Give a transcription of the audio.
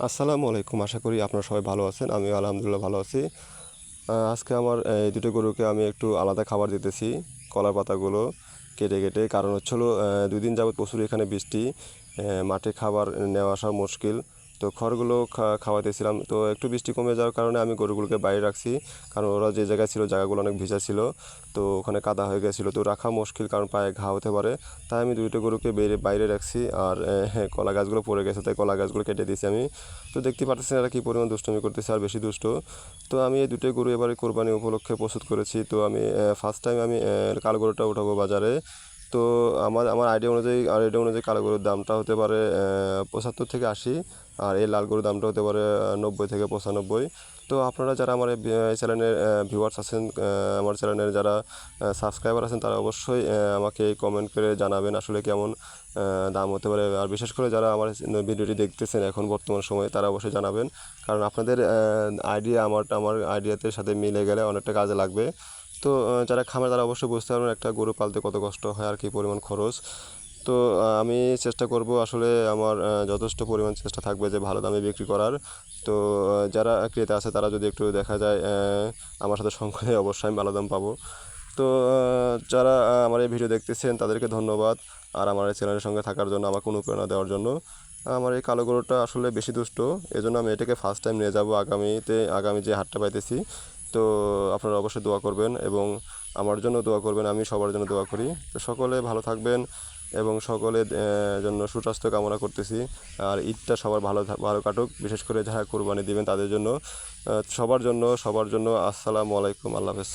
আসসালামু আলাইকুম। আশা করি আপনারা সবাই ভালো আছেন। আমিও আলহামদুলিল্লাহ ভালো আছি। আজকে আমার এই দুটো গরুকে আমি একটু আলাদা খাবার দিতেছি। কলার পাতাগুলো কেটে। কারণ হচ্ছে হলো ২ দিন যাবৎ প্রচুর এখানে বৃষ্টি। মাঠে খাবার নেওয়া আসা মুশকিল। তো খড়গুলো খাওয়াইতেছিলাম। তো একটু বৃষ্টি কমে যাওয়ার কারণে আমি গরুগুলোকে বাইরে রাখছি। কারণ ওরা যে জায়গায় ছিল জায়গাগুলো অনেক ভিজা ছিল। তো ওখানে কাদা হয়ে গেছিলো। তো রাখা মুশকিল কারণ পায়ে ঘা হতে পারে। তাই আমি ২ টো গরুকে বাইরে রাখছি। আর হ্যাঁ, কলা গাছগুলো পড়ে গেছে তাই কলা গাছগুলো কেটে দিয়েছি আমি। তো দেখতে পারতেছেন এরা কী পরিমাণ দুষ্টুমি করতেছে আর বেশি দুষ্ট। তো আমি এই দুটোই গরু এবারে কোরবানি উপলক্ষে প্রস্তুত করেছি। তো আমি ফার্স্ট টাইম আমি কালো গরুটা উঠাবো বাজারে। তো আমার আইডিয়া অনুযায়ী কালো গরুর দামটা হতে পারে ৭৫ থেকে ৮০। আর এই লাল গরুর দামটা হতে পারে ৯০ থেকে ৯৫। তো আপনারা যারা আমার এই চ্যানেলের ভিউয়ার্স আছেন, আমার চ্যানেলের যারা সাবস্ক্রাইবার আছেন তারা অবশ্যই আমাকে কমেন্ট করে জানাবেন আসলে কেমন দাম হতে পারে। আর বিশেষ করে যারা আমার ভিডিওটি দেখতেছেন এখন বর্তমান সময়ে তারা অবশ্যই জানাবেন। কারণ আপনাদের আইডিয়া আমার আইডিয়াতে সাথে মিলে গেলে অনেকটা কাজে লাগবে। তো যারা খামার তারা অবশ্যই বুঝতে পারবেন একটা গরু পালতে কত কষ্ট হয় আর কী পরিমাণ খরচ। তো আমি চেষ্টা করব আসলে আমার যথেষ্ট পরিমাণ চেষ্টা থাকবে যে ভালো দামে বিক্রি করার। তো যারা ক্রেতা আছে তারা যদি একটু দেখা যায় আমার সাথে সঙ্গ দেয় অবশ্যই আমি ভালো দাম পাবো। তো যারা আমার এই ভিডিও দেখতেছেন তাদেরকে ধন্যবাদ। আর আমার এই চ্যানেলের সঙ্গে থাকার জন্য, আমাকে অনুপ্রেরণা দেওয়ার জন্য। আমার এই কালো গরুটা আসলে বেশি দুষ্ট। এজন্য আমি এটাকে ফার্স্ট টাইম নিয়ে যাব আগামী যে হাটটা পাইতেছি। তো আপনারা অবশ্যই দোয়া করবেন এবং আমার জন্য দোয়া করবেন। আমি সবার জন্য দোয়া করি। তো সকলে ভালো থাকবেন এবং সকলের জন্য সুস্বাস্থ্য কামনা করতেছি। আর ঈদটা সবার ভালো কাটুক। বিশেষ করে যারা কোরবানি দিবেন তাদের জন্য, সবার জন্য আসসালামু আলাইকুম। আল্লাহ হাফেজ।